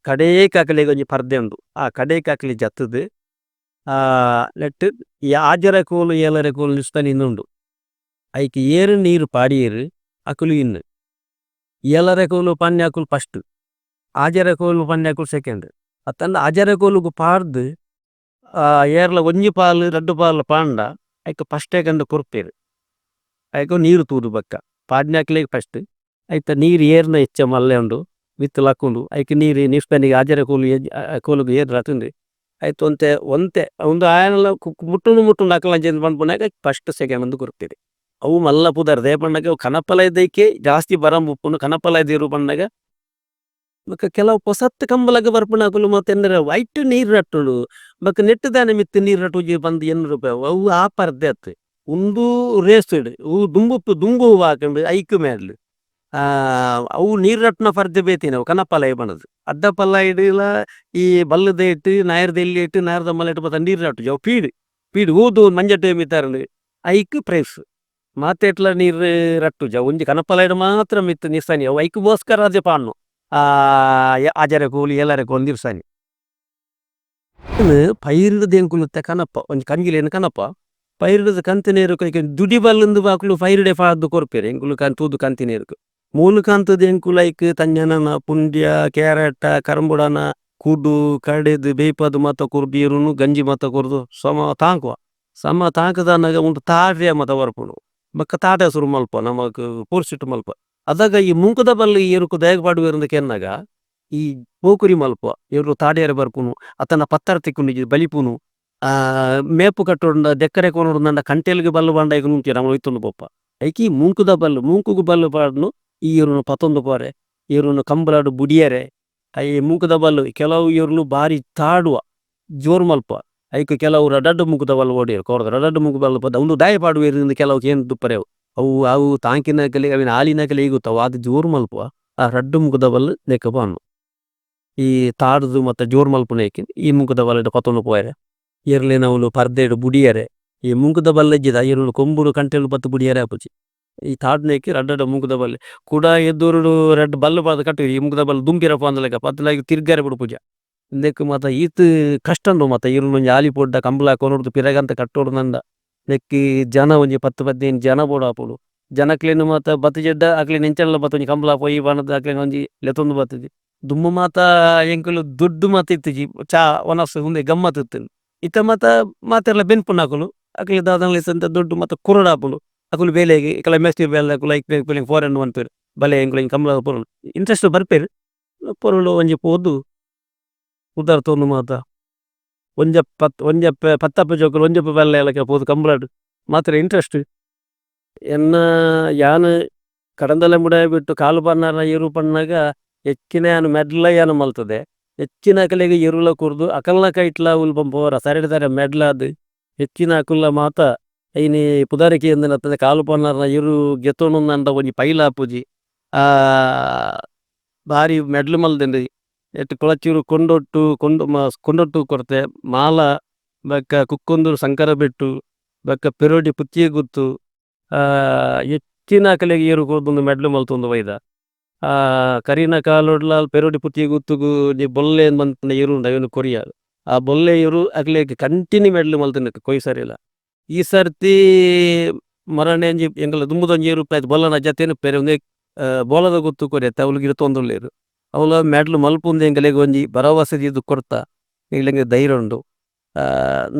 ಕಡೇ ಕಾಕಲಿಗೆ ಒಂಜಿ ಪರ್ದೆ ಉಂಡು ಆ ಕಡೇ ಕಾಕಲಿ ಜತ್ತದು ನೆಟ್ಟು ಈ ಆಜರ ಕೋಲು ಏಲರ ಕೋಲು ನಿಸ್ತಾನ ಇನ್ನುಂಡು ಐಕೆ ಏರು ನೀರು ಪಾಡಿಯೇರು ಅಕುಲು ಇನ್ನು ಏಲರ ಕೋಲು ಪನ್ಯ ಅಕುಲು ಫಸ್ಟ್ ಆಜರ ಕೋಲು ಪನ್ಯ ಅಕುಲು ಸೆಕೆಂಡ್ ಅತ್ತಂಡ ಆಜರ ಕೋಲುಗು ಪಾಡ್ದು ಏರ್ಲ ಒಂಜಿ ಪಾಲು 2 ಪಾಲು ಪಾಂಡ ಐಕೆ ಫಸ್ಟೇ ಕಂಡು ಕೊರ್ಪೇರು ಐಕೆ ನೀರು ತೂದು ಬಕ್ಕ ಪಾಡ್ನ್ಯಾಕ್ಲೆಗೆ ಫಸ್ಟ್ ಐತ ನೀರು ಏರ್ನ ಹೆಚ್ಚ ಮಲ್ಲೆ ಉಂಡು ಮಿತ್ತು ಲಕ್ಕುಂಡು ಐಕೆ ನೀರು ನಿಸ್ಪನಿಗೆ ಆಜರ ಕೋಲುಗು ಏರ್ ರತುಂಡು ಆಯ್ತು ಒಂತೆ ಒಂದು ಆಯನಲ್ಲ ಮುಟ್ಟುಂಡು ಅಕಲಂಚೆ ಪಂಡ್ಪುನಾಗ ಫಸ್ಟ್ ಸೆಕೆಂಡ್ ಒಂದು ಕೊರ್ಪೇರಿ ಅವು ಮಲ್ಲ ಪುದರ್ ದೇ ಪಂಡಾಗ ಕನಪಲ ಇದಕ್ಕೆ ಜಾಸ್ತಿ ಬರಂಬುಪ್ಪುಂಡು ಕನಪಲ ಇದಿರು ಪಂಡಾಗ ಬೊಕ್ಕ ಕೆಲವು ಪೊಸತ್ತು ಕಂಬಲಗ ಬರ್ಪುನಾಕುಲು ಮತ್ತೆ ವೈಟ್ ನೀರು ರಟ್ಟುಡು ಬೊಕ್ಕ ನೆಟ್ಟದಾನೆ ಮಿತ್ತು ನೀರು ರಟ್ಟುಜಿ ಬಂದು ₹8 ಅವು ಆ ಪರ್ದೆ ಅತ್ತು ಉಂದು ರೇಸ್ಡ್ ಅವು ದುಂಬು ಹೂವು ಹಾಕೊಂಡು ಐಕು ಮೇಡ್ಲು ಅವು ನೀರು ರಟ್ಟನ ಪರ್ದೆ ಬೇತಿನವು ಕನಪಲ ಬಣದು ಅಡ್ಡಪಲ್ಲ ಇಡಲ ಈ ಬಲ್ಲದ ಇಟ್ಟು ನಾಯರ್ದ ಎಲ್ಲಿ ಇಟ್ಟು ನಾಯರ್ದ ಮಲ್ಲ ಇಟ್ಟು ಬತ್ತ ನೀರು ರಟ್ಟು ಅವು ಪೀಡು ಊದು ಮಂಜಟ್ಟು ಮಿತ್ತಾರನು ಐಕು ಪ್ರೈಸ್ ಮಾತೆ ಎಟ್ಲ ನೀರು ರಟ್ಟು ಒಂಜಿ ಕನಪಲ ಇಡ ಮಾತ್ರ ಮಿತ್ತು ನಿಸ್ತಾನಿ ಅವು ಐಕುಗೋಸ್ಕರ ಅದೇ ಪಾಡ್ನು ಆಜರ ಕೋಲಿ ಎಲ್ಲರ ಕೋಲಿ ದಿವ್ಸಾನಿ ಪೈರುದ ಎಂಕುಲುತ್ತ ಕನಪ ಒಂಜಿ ಕಂಗಿಲೇನು ಕನಪ ಪೈರುದ ಕಂತಿನೇರು ದುಡಿ ಬಲ್ಲಂದು ಬಾಕುಲು ಪೈರುಡೆ ಪಾದು ಕೊರ್ಪೇರು ಎಂಕುಲು ತೂದು ಕಂತಿನೇರು ಮೂಲು ಕಂತದ ಎಂಕುಲು ಐಕ್ ತಂಜನನ ಪುಂಡ್ಯ ಕ್ಯಾರೆಟ ಕರಂಬುಡನ ಕುಡು ಕಡೆದು ಬೇಯ್ಪದು ಮತ ಕೊರ್ಬೀರುನು ಗಂಜಿ ಮತ ಕೊರ್ದು ಸಮ ತಾಕದನಾಗ ಉಂಟು ತಾಡ್ರೆ ಮತ ಬರ್ಪುನು ಬೊಕ್ಕ ತಾಟ ಸುರು ಮಲ್ಪ ನಮಕ್ ಪೋರ್ಸಿಟ್ಟು ಮಲ್ಪ ಅದಾಗ ಈ ಮುಂಕುದ ಬಲ್ಲು ಎರುಕು ದಯಗಪಾಡುವೆರಂದ ಕೆನ್ನಾಗ ಈ ಪೋಕುರಿ ಮಲ್ಪ ಎರು ತಾಡಿಯರೆ ಬರ್ಪುನು ಅತನ ಪತ್ತರ ತಿಕ್ಕುಂಡು ಬಲಿಪುನು ಮೇಪು ಕಟ್ಟೋಡ ದೆಕ್ಕರೆ ಕೊನೋಡು ನಂಡ ಕಂಟೆಲ್ಗೆ ಬಲ್ಲು ಬಂಡ ಈಗ ನುಂಚಿ ನಮ್ಮ ಒಯ್ತುಂಡು ಪೊಪ್ಪ ಐಕಿ ಮುಂಕುದ ಬಲ್ಲು ಮುಂಕುಗು ಬಲ್ಲು ಪಾಡ್ನು ಈ ಎರುನು ಪತೊಂದು ಪೋರೆ ಎರುನು ಕಂಬಲಾಡು ಬುಡಿಯರೆ ಐ ಮುಂಕುದ ಬಲ್ಲು ಕೆಲವು ಎರುನು ಬಾರಿ ತಾಡುವ ಜೋರು ಮಲ್ಪ ಐಕ್ ಕೆಲವು ರಡಡ್ಡು ಮುಂಕುದ ಬಲ್ಲು ಓಡಿಯರು ಕೋರ್ದ ರಡಡ್ಡು ಮುಂಕು ಬಲ್ಲು ಪದ ಒಂದು ದಾಯ ಪಾಡುವೆರಿಂದ ಕೆಲವು ಏನು ದುಪ್ಪರೆವು ಅವು ತಾಂಕಿನಕಲಿ ಅವಿನ ಹಾಲಿನಕಲಿ ಈಗುತ್ತಾವ ಅದು ಜೋರು ಮಲ್ಪುವ ಆ ರಡ್ಡು ಮುಖದ ಬಲ್ಲು ನೆಕ್ಕ ಬಾನು ಈ ತಾಡ್ದು ಮತ್ತೆ ಜೋರು ಮಲ್ಪುನೇಕಿ ಈ ಮುಖದ ಬಲ್ಲ ಪತ್ತೊಂದು ಪೋಯರೆ ಇರ್ಲಿನ ಅವಳು ಪರ್ದೆಡು ಬುಡಿಯರೆ ಈ ಮುಖದ ಬಲ್ಲ ಇಜ್ಜಿದ ಇರುಳು ಕೊಂಬುಡು ಕಂಟೆಲು ಬತ್ತು ಬುಡಿಯರೆ ಆಪುಜಿ ಈ ತಾಡ್ನೇಕಿ ರಡ್ಡಡ ಮುಖದ ಬಲ್ಲೆ ಕೂಡ ಎದ್ದೂರುಡು ರಡ್ಡು ಬಲ್ಲು ಪಾದ ಕಟ್ಟು ಈ ಮುಖದ ಬಲ್ಲ ದುಂಬಿರ ಪಾಂದಲೆಕ ಪತ್ತಲಾಗಿ ತಿರ್ಗಾರೆ ಬಿಡು ಪೂಜೆ ನೆಕ್ ಮಾತ ಈತ್ ಕಷ್ಟಂಡು ಮಾತ ಇರುಳು ಒಂಜಿ ಆಲಿ ಪೊಡ್ಡ ಕಂಬಳ ಕೊನೊಡ್ದು ಪಿರಗಂತ ಕಟ್ಟೋಡು ನಂದ ನೆಕ್ಕಿ ಜನ ಒಂಜಿ 10-15 ಜನ ಬೋಡು ಆಪುಡು ಜನಕ್ಲೆನು ಮಾತ ಬತ್ತು ಜಡ್ಡ ಅಕ್ಲೆನ ಎಂಚಲ್ಲ ಬತ್ತು ಒಂಜಿ ಕಂಬಳ ಪೊಯ್ಯಿ ಬಾಣದ ಅಕ್ಲೆನ ಒಂಜಿ ಲೆತೊಂದು ಬತ್ತುಜಿ ದುಮ್ಮ ಮಾತ ಎಂಕುಲು ದುಡ್ಡು ಮಾತ ಇತ್ತಿಜಿ ಚಾ ಒನಸ್ ಹುಂದೆ ಗಮ್ಮತ್ ಇತ್ತಿನ ಇತ್ತ ಮಾತ ಮಾತೆರ್ಲ ಬೆನ್ಪುನ ಅಕುಲು ಅಕ್ಲೆ ದಾದನ ಸಂತ ದುಡ್ಡು ಮಾತ ಕುರಡ ಆಪುಂಡು ಅಕುಲು ಬೇಲೆಗೆ ಇಕಲ ಮೆಸ್ತಿ ಬೇಲೆ ಅಕುಲು ಐಕ್ ಬೇಲೆ ಫಾರೆನ್ ಅನ್ಪೇರು ಬಲೆ ಎಂಕುಲು ಕಂಬಳ ಪೊರುಳು ಇಂಟ್ರೆಸ್ಟ್ ಬರ್ಪೇರು ಪೊರುಳು ಒಂಜಿ ಪೋದು ಉದಾರ್ ತೊಂದು ಮಾತ ಪತ್ತಪ್ಪ ಜೋಕುಲು ಒಂಜಪ್ಪ ಬೆಲ್ಲ ಎಲ್ಲಕ್ಕೆ ಪೋದು ಕಂಬಳಾಡು ಮಾತ್ರ ಇಂಟ್ರೆಸ್ಟ್ ಎನ್ನ ಯಾನು ಕಡಂದಲೆ ಮುಡಾಯ ಬಿಟ್ಟು ಕಾಲು ಪನ್ನಾರ ಇರು ಪನ್ನಾಗ ಹೆಚ್ಚಿನ ಯಾನು ಮೆಡ್ಲ ಯಾನು ಮಲ್ತದೆ ಹೆಚ್ಚಿನ ಅಕಲೆಗೆ ಇರುಳ ಕುರ್ದು ಅಕಲ್ನ ಕೈಟ್ಲ ಉಲ್ಪಂ ಪೋರ ಸರಿಡ್ತಾರೆ ಮೆಡ್ಲ ಅದು ಹೆಚ್ಚಿನ ಅಕುಲ್ಲ ಮಾತ ಐನಿ ಪುದಾರಿಕೆ ಎಂದಿನತ್ತದೆ ಕಾಲು ಪನ್ನಾರ ಇರು ಗೆತ್ತೋನು ಅಂದ ಒಂಜಿ ಪೈಲ ಆಪುಜಿ ಆ ಬಾರಿ ಮೆಡ್ಲು ಮಲ್ದೆಂಡು ಎಟ್ಟು ಕೊಳಚೂರು ಕೊಂಡೊಟ್ಟು ಕೊರತೆ ಮಾಲ ಬಕ್ಕ ಕುಕ್ಕೊಂದು ಸಂಕರ ಬೆಟ್ಟು ಬಕ್ಕ ಪೆರೋಡಿ ಪುತ್ತಿಗೆ ಗುತ್ತು ಹೆಚ್ಚಿನ ಕಲೆಗೆ ಏರು ಕೊರ್ದೊಂದು ಮೆಡ್ಲು ಮಲ್ತೊಂದು ವೈದ ಕರಿನ ಕಾಲೊಡ್ಲ ಪೆರೋಡಿ ಪುತ್ತಿಗೆ ಗುತ್ತುಗು ನೀ ಬೊಲ್ಲೆ ಮಂತ್ ಇರುಂಡ ಇವನು ಕೊರಿಯ ಆ ಬೊಲ್ಲೆ ಇರು ಅಗ್ಲೆಗೆ ಕಂಟಿನ್ಯೂ ಮೆಡ್ಲು ಮಲ್ತೊಂದು ಕೊಯ್ ಸರಿಲ್ಲ ಈ ಸರ್ತಿ ಮರಣೆ ಅಂಜಿ ಎಂಗಲ ದುಂಬುದೊಂಜಿ ರೂಪಾಯಿ ಬೊಲ್ಲನ ಜತೆನು ಪೆರೆ ಒಂದೇ ಬೋಲದ ಗುತ್ತು ಕೊರಿಯತ್ತೆ ಅವಳಿಗೆ ಇರ್ತೊಂದುಲ್ಲೇರು ಅವಳ ಮೆಡ್ಲು ಮಲ್ಪುಂದು ಎಂಗಲೆಗೆ ಒಂಜಿ ಭರವಸೆ ಇದು ಕೊಡ್ತಾ ಎಂಗ್ಲೆಗೆ ಧೈರ್ಯ ಉಂಡು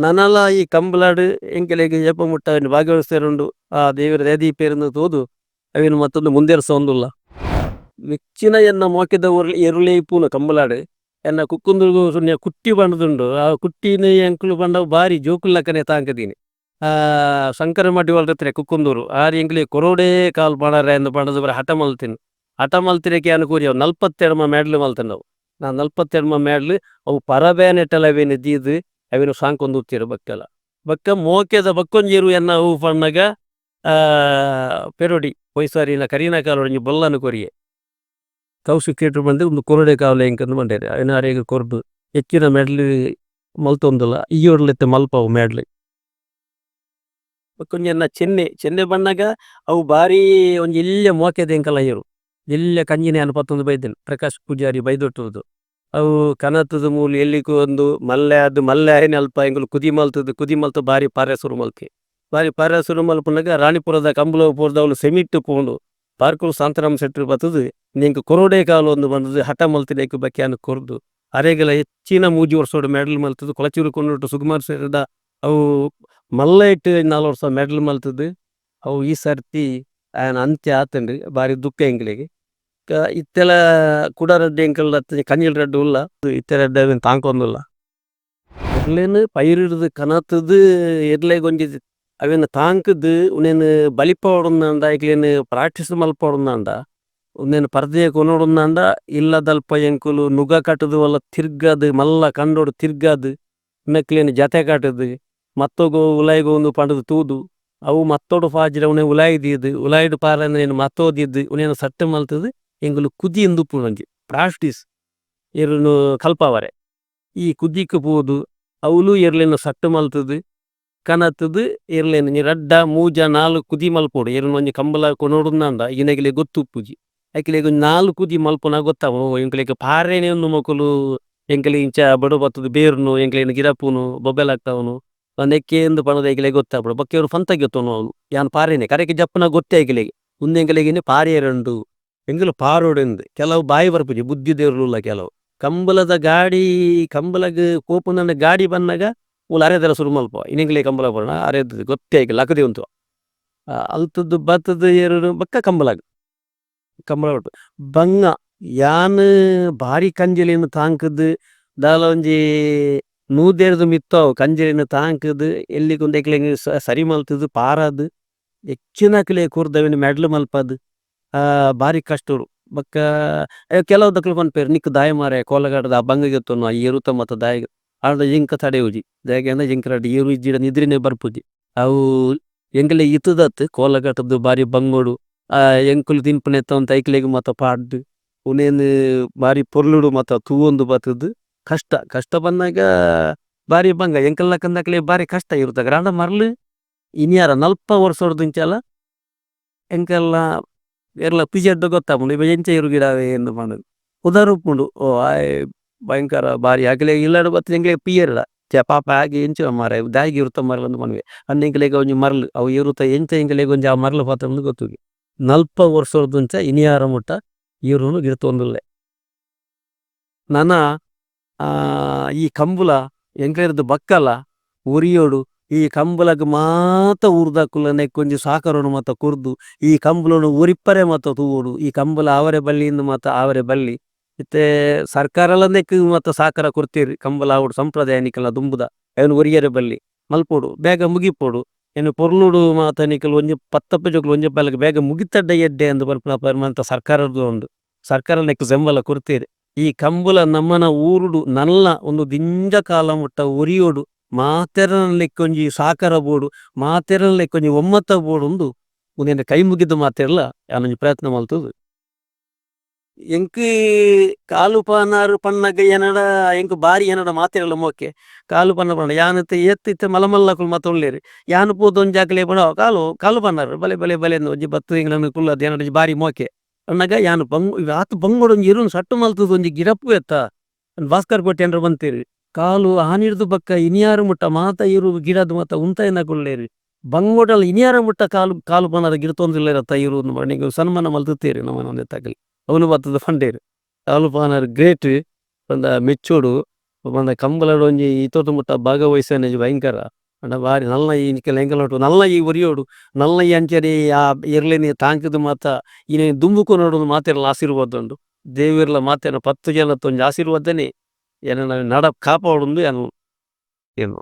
ನನಲ ಈ ಕಂಬಳಾಡು ಎಂಕಲೆಗೆ ಎಪ್ಪ ಮುಟ್ಟ ಭಾಗವಹಿಸ್ತಾರುಂಡು ಆ ದೇವರ ದೇದೀಪೇರನ್ನು ತೋದು ಅವಿನ ಮತ್ತೊಂದು ಮುಂದೇರ್ಸ ಒಂದುಲ್ಲ ನೆಚ್ಚಿನ ಎನ್ನ ಮೋಕೆದ ಎರುಳೇ ಪೂನ ಕಂಬಳಾಡು ಎನ್ನ ಕುಕ್ಕುಂದು ಸುನ್ಯ ಕುಟ್ಟಿ ಬಂಡದುಂಡು ಆ ಕುಟ್ಟಿನ ಎಂಕುಲು ಬಂಡ ಬಾರಿ ಜೋಕುಲ್ಲಕ್ಕನೆ ತಾಂಕದೀನಿ ಶಂಕರ ಮಡ್ಡಿ ಹೊಲ್ರತ್ರೆ ಕುಕ್ಕುಂದೂರು ಆರು ಎಂಕ್ಲೆ ಕೊರೋಡೆ ಕಾಲ್ ಪಣಾರ ಎಂದು ಪಂಡದು ಬರ ಹಠ ಮಲ್ತೀನಿ ಹಠ ಮಲ್ತಿರಕ್ಕೆ ಅನು ಕೂರಿ ಅವು 42 ಮೆಡ್ಲು ಮಲ್ತೇನೆ ನಾವು ನಾನು 42 ಮೆಡ್ಲು ಅವು ಪರಬೇನೆಟ್ಟಲ ಅವೇನು ದೀದು ಅವೇನು ಸಾಂಕೊಂದು ಉತ್ತೀರು ಬಕ್ಕಲ್ಲ ಬಕ್ಕ ಮೋಕೆದ ಬಕ್ಕೊಂಜೀರು ಎನ್ನ ಹೂ ಪಣ್ಣಗ ಪೆರೋಡಿ ಪೊಯ್ಸಾರಿನ ಕರೀನ ಕಾಲೊಡಂಜಿ ಬೊಲ್ಲನು ಕೊರಿಯೆ ಕೌಸು ಕೇಟ್ರು ಬಂದು ಒಂದು ಕೊರಡೆ ಕಾವಲೆ ಎಂಕಂದು ಬಂಡೇರಿ ಅವನ ಅರೆಗೆ ಕೊರ್ದು ಹೆಚ್ಚಿನ ಮೆಡ್ಲು ಮಲ್ತೊಂದುಲ್ಲ ಈಯೋಡ್ಲೆತ್ತೆ ಮಲ್ಪವು ಮೆಡ್ಲು ಕೊಂಚ ಚೆನ್ನೆ ಬಣ್ಣಗ ಅವು ಬಾರಿ ಒಂಜಿ ಇಲ್ಲೆ ಮೋಕೆದ ಎಂಕಲ್ಲ ಇರು ಇಲ್ಲೆ ಕಂಜಿನ ಅನು ಪತ್ತೊಂದು ಬೈದೆನು ಪ್ರಕಾಶ್ ಪೂಜಾರಿ ಬೈದೊಟ್ಟುವುದು ಅವು ಕನತದ ಮೂಲು ಎಲ್ಲಿಗೂ ಒಂದು ಮಲ್ಲೆ ಆಯ್ನ ಅಲ್ಪ ಎಂಗಲು ಕುದಿ ಮಲ್ತು ಬಾರಿ ಪಾರ್ಯಾಸುರು ಮಲ್ತಿ ಬಾರಿ ಪಾರ್ಯಾಸುರು ಮಲ್ಪನಾಗ ರಾಣಿಪುರದ ಕಂಬಳಪುರದ ಅವಳು ಸೆಮಿಟ್ಟು ಪೋಂಡು ಪಾರ್ಕುಲು ಸಾಂತರಾಮ್ ಸೆಟ್ರು ಬತ್ತದು ನಿಂಗೆ ಕೊರೋಡೆ ಕಾಲು ಒಂದು ಬಂದದು ಹಠ ಮಲ್ತಿನೇಕು ಬಕ್ಯಾನು ಕೊರ್ದು ಅರೆಗೆಲ ಹೆಚ್ಚಿನ ಮೂಜಿ ವರ್ಷೋಡು ಮೆಡಲ್ ಮಲ್ತದು ಕೊಳಚೂರು ಕೊಂಡ್ಬಿಟ್ಟು ಸುಕುಮಾರ್ ಸೇರಿದ ಅವು ಮಲ್ಲ ಇಟ್ಟು 4 ವರ್ಷ ಮೆಡಲ್ ಮಲ್ತದು ಅವು ಈ ಸರ್ತಿ ಅಂತ್ಯ ಆತಂಡ್ರಿ ಬಾರಿ ದುಃಖ ಎಂಗ್ಲಿಗೆ ಇತ್ತೆಲ ಕುಡರಡ್ಡಿ ಎಂಕಲ್ ಕಂಜಿಲ್ ರಡ್ಡು ಉಲ್ಲ ಇತ್ತೆರಡ್ಡ ತಾಂಕೊಂದುಲ್ಲ ಎರ್ಲೇನು ಪೈರಿಡ್ದು ಕನತದು ಎರ್ಲೆಗೊಂಜಿ ಅವೇನು ತಾಂಕದು ಉನೇನು ಬಲಿಪೋಡುಂದಂಡ ಈಗಲೇನು ಪ್ರಾಕ್ಟೀಸ್ ಮಲ್ಪೋಡುಂದಂಡ ಉನೇನು ಪರ್ದೆಯ ಕೊನೋಡುಂದಂಡ ಇಲ್ಲದಲ್ಪ ಎಂಕುಲು ನುಗ ಕಟ್ಟದು ಒಲ್ಲ ತಿರ್ಗದು ಮಲ್ಲ ಕಂಡೋಡು ತಿರ್ಗದು ಇನ್ನಕ್ಲೇನು ಜತೆ ಕಟ್ಟದು ಮತ್ತೊಗು ಉಲಾಯಿಗೋ ಒಂದು ಪಂಡದು ತೂದು ಅವು ಮತ್ತೋಡು ಫಾಜಿರ ಉನೇ ಉಲಾಯಿ ದೀದು ಉಲಾಯಿಡು ಪಾರನ ಏನು ಮತ್ತೋದಿದ್ದು ಉನೇನು ಸಟ್ಟೆ ಮಲ್ತದು ಎಂಗುಲು ಕುದಿ ಎಂದು ಪುಣಂಜಿ ಪ್ರಾಕ್ಟೀಸ್ ಇರುನು ಕಲ್ಪವರೆ ಈ ಕುದಿಕ್ಕೆ ಪೋದು ಅವಳು ಎರ್ಲೇನು ಸಟ್ಟು ಮಲ್ತದು ಕನತದು ಎರ್ಲೇನು ನೀ ರಡ್ಡ ಮೂಜ 4 ಕುದಿ ಮಲ್ಪೋಡು ಎರ್ನು ಒಂಜಿ ಕಂಬಳ ಕೊನೋಡುಂದಂಡ ಈನೆಗ್ಲೆ ಗೊತ್ತು ಪೂಜಿ ಐಕ್ಲೆಗ್ 4 ಕುದಿ ಮಲ್ಪುನ ಗೊತ್ತಾವ ಎಂಕ್ಲೆಗ್ ಪಾರೇನೆ ಒಂದು ಮೊಕುಲು ಎಂಕ್ಲೆ ಇಂಚ ಬಡು ಬತ್ತದು ಬೇರ್ನು ಎಂಕ್ಲೇನು ಗಿರಪುನು ಬೊಬ್ಬೆಲಾಗ್ತಾವನು ನೆಕ್ಕೆ ಎಂದು ಪಣದ ಐಕ್ಲೆ ಗೊತ್ತಾಗ್ಬಿಡು ಬಕ್ಕೆಯವರು ಫಂತ ಗೊತ್ತನು ಅವನು ಯಾನ್ ಪಾರೇನೆ ಕರೆಗೆ ಜಪ್ಪನ ಗೊತ್ತೇ ಐಕ್ಲೆಗೆ ಮುಂದೆ ಎಂಕ್ಲೆಗೇನೆ ಪಾರೇರಂಡು ಎಂಗ್ಲು ಪಾರೋಡೆಂದು ಕೆಲವು ಬಾಯಿ ಬರ್ಪುಜಿ ಬುದ್ಧಿ ದೇವ್ರಲ್ಲ ಕೆಲವು ಕಂಬಳದ ಗಾಡಿ ಕಂಬಳಗ್ ಕೋಪುನ ಗಾಡಿ ಬಂದಾಗ ಉಲ್ ಅರೆದರ ಸುರು ಮಲ್ಪ ಇನ್ನೆಂಗ್ಲೆ ಕಂಬಳ ಬರೋಣ ಅರೆದ ಗೊತ್ತೇ ಐಕೆ ಲಕದೆ ಉಂಟು ಅಲ್ತದ್ದು ಬತ್ತದ ಏರು ಬಕ್ಕ ಕಂಬಳಗ್ ಕಂಬಳ ಉಂಟು ಬಂಗ ಯಾನ್ ಬಾರಿ ಕಂಜಲಿನ ತಾಂಕದು ದಾಲ ಒಂಜಿ ನೂದೇರ್ದು ಮಿತ್ತವು ಕಂಜಲಿನ ತಾಂಕದು ಎಲ್ಲಿಗೊಂದು ಎಕ್ಲೆ ಸರಿ ಮಲ್ತದು ಪಾರದು ಹೆಚ್ಚಿನ ಕಲೆ ಕೂರ್ದವಿನ ಮೆಡ್ಲು ಮಲ್ಪದು ಬಾರಿ ಕಷ್ಟರು ಬಕ್ಕ ಕೆಲವು ದಕ್ಲು ಪನ್ಪೇರು ನಿಕ್ ದಾಯ ಮಾರೆ ಕೋಲಗಾಡದ ಆ ಬಂಗ ಗೆತ್ತನು ಆ ಏರುತ ಮತ್ತು ದಾಯ ಆಡ ಜಿಂಕ ತಡೆಯುಜಿ ದಾಯಗೆ ಜಿಂಕ ರಡ್ಡಿ ಏರು ಇಜ್ಜಿಡ ನಿದ್ರಿನೇ ಬರ್ಪುಜಿ ಅವು ಎಂಕಲೆ ಇತುದತ್ ಕೋಲ ಕಟ್ಟದ್ದು ಬಾರಿ ಬಂಗೋಡು ಎಂಕುಲು ತಿನ್ಪುನೆತ್ತ ಒಂದು ಐಕ್ಲೆಗ್ ಮಾತ ಪಾಡ್ದು ಉನೇನು ಬಾರಿ ಪೊರ್ಲುಡು ಮಾತ ತೂವೊಂದು ಬತ್ತದು ಕಷ್ಟ ಕಷ್ಟ ಬಂದಾಗ ಬಾರಿ ಬಂಗ ಎಂಕಲ್ನ ಕಂದಕ್ಲೆ ಬಾರಿ ಕಷ್ಟ ಇರುತ್ತ ಗ್ರಾಂಡ ಮರ್ಲು ಇನ್ಯಾರ ನಲ್ಪ ವರ್ಷೋಡ್ದುಂಚಲ ಎಂಕಲ್ನ ಎಲ್ಲ ಪಿಜೆಡ್ಡು ಗೊತ್ತಾಪುಂಡು ಇವ ಎಂಚ ಇರು ಗಿಡವೇ ಎಂದು ಮಾಡೋದು ಉದಾರುಪ್ಪುಂಡು ಓ ಆಯ್ ಭಯಂಕರ ಬಾರಿ ಆಗಲೇ ಇಲ್ಲಾಡು ಬತ್ತ ಎಂಗ್ಲೆ ಪಿಯರ್ಲ ಪಾಪ ಹಾಗೆ ಎಂಚ ಮಾರ ದಾಯಿಗೆ ಇರುತ್ತ ಮರಲು ಅಂದು ಮನವಿ ಅನ್ನ ಎಂಕಲೆಗ ಒಂಜಿ ಮರಲು ಅವು ಇರುತ್ತ ಎಂಚ ಎಂಕಲೆಗ ಒಂಜಿ ಆ ಮರಲು ಪಾತ್ರ ಗೊತ್ತುಗೆ ನಲ್ಪ ವರ್ಷೋಡ್ದುಂಚ ಇನಿಯಾರ ಮುಟ್ಟ ಇರುನು ಗಿಡತೊಂದುಲ್ಲೆ ನನ ಈ ಕಂಬುಲ ಎಂಕಲಿರದು ಬಕ್ಕಲ ಉರಿಯೋಡು ಈ ಕಂಬುಲಗ್ ಮಾತ ಊರ್ದಾಕುಲ ನೆಕ್ಕೊಂಜಿ ಸಾಕರೋಡು ಮಾತ ಕುರ್ದು ಈ ಕಂಬುಲನು ಉರಿಪ್ಪರೆ ಮಾತ ತೂವೋಡು ಈ ಕಂಬುಲ ಆವರೆ ಬಲ್ಲಿಯಿಂದ ಮಾತ ಆವರೆ ಬಲ್ಲಿ ಇತ್ತೆ ಸರ್ಕಾರಲ ನೆಕ್ ಮಾತ ಸಾಕರ ಕೊರ್ತೀರಿ ಕಂಬುಲ ಆವಡು ಸಂಪ್ರದಾಯ ನಿಕಲ್ನ ದುಂಬುದ ಅವನು ಒರಿಯರೆ ಬಲ್ಲಿ ಮಲ್ಪೋಡು ಬೇಗ ಮುಗಿಪೋಡು ಏನು ಪೊರ್ಲುಡು ಮಾತ ನಿಕಲ್ ಒಂಜಿ ಪತ್ತಪ್ಪ ಜೋಕ್ಲು ಒಂಜಿ ಬಾಲಕ್ ಬೇಗ ಮುಗಿತಡ್ಡ ಎಡ್ಡೆ ಅಂದು ಬರ್ಪುನ ಪರ್ಮಂತ ಸರ್ಕಾರದ್ದು ಉಂಡು ಸರ್ಕಾರ ನೆಕ್ ಬೆಂಬಲ ಕೊರ್ತೀರಿ ಈ ಕಂಬುಲ ನಮ್ಮನ ಊರುಡು ನಲ್ಲ ಒಂದು ದಿಂಜ ಕಾಲ ಮುಟ್ಟ ಒರಿಯೋಡು ಮಾತೆರನ ಲೆಕ್ಕೊಂಜಿ ಸಾಕರ ಬೋಡು ಮಾತೆರನ ಲೆಕ್ಕೊಂಜಿ ಒಮ್ಮತ್ತ ಬೋಡು ಉಂದು ಉಂದೆಂಡ ಕೈ ಮುಗಿದು ಮಾತೆರ್ಲ ಯಾನೊಂಜಿ ಪ್ರಯತ್ನ ಮಲ್ತುದು ಎಂಕ್ ಕಾಲು ಪಾನಾರು ಪನ್ನಗ ಏನಡ ಎಂಕ್ ಬಾರಿ ಏನಡ ಮಾತೆರಲ ಮೋಕೆ ಕಾಲು ಪನ್ನ ಪಂಡ ಯಾನತ್ತೆ ಎತ್ತಿತ್ತೆ ಮಲಮಲ್ಲಕುಲು ಮಾತ ಉಳ್ಳೇರಿ ಯಾನು ಪೋದು ಒಂಜಿ ಜಾಕಲೆ ಪಂಡ ಕಾಲು ಕಾಲು ಪನ್ನಾರು ಬಲೆ ಬಲೆ ಬಲೆ ಒಂಜಿ ಬತ್ತು ಇಂಗ್ಲನ್ನು ಕುಲ್ಲದು ಏನಡ ಬಾರಿ ಮೋಕೆ ಅನ್ನಗ ಯಾನು ಆತು ಬಂಗೋಡು ಒಂಜಿ ಇರುನು ಸಟ್ಟು ಮಲ್ತುದು ಒಂಜಿ ಗಿಡಪ್ಪು ಎತ್ತ ಭಾಸ್ಕರ್ ಕೋಟೆ ಅಂಡ್ರ ಬಂತೇರಿ ಕಾಲು ಆನಿಡ್ದು ಬಕ್ಕ ಇನಿಯಾರು ಮುಟ್ಟ ಮಾತ ಇರು ಗಿಡದ ಮಾತ ಉಂತ ಎನ್ನಕೊಳ್ಳೇರಿ ಬಂಗೋಡಲ್ ಇನಿಯಾರ ಮುಟ್ಟ ಕಾಲು ಕಾಲು ಪನ್ನದ ಗಿಡ ತೊಂದಿಲ್ಲರತ್ತ ಇರು ಮಣಿಗೆ ಸನ್ಮಾನ ಮಲ್ತುತ್ತೇರಿ ನಮ್ಮನ ಒಂದೇ ತಗಲಿ ಅವನು ಬತ್ತದ ಫಂಡೇರು ಕಾಲು ಪಾನರ್ ಗ್ರೇಟ್ ಬಂದ ಮೆಚ್ಚೋಡು ಬಂದ ಕಂಬಲಡು ಒಂಜಿ ಇತೋಟು ಮುಟ್ಟ ಭಾಗವಹಿಸನೆ ಭಯಂಕರ ಅಂಡ ಬಾರಿ ನಲ್ಲ ಈ ನಿಕಲ್ ಎಂಕಲೋಟು ನಲ್ಲ ಈ ಒರಿಯೋಡು ನಲ್ಲ ಈ ಅಂಚನೆ ಆ ಇರ್ಲೇನಿ ತಾಂಕದ ಮಾತ ಇನೇ ದುಂಬುಕು ನೋಡೋದು ಮಾತೆರಲ್ಲ ಆಶೀರ್ವಾದ ಉಂಡು ದೇವಿರ್ಲ ಮಾತೆನ 10 ಜನತ್ತು ಒಂಜಿ ಆಶೀರ್ವಾದನೆ ಏನ ನಡ ಕಾಪಾಡುಂದು ಏನು ಏನು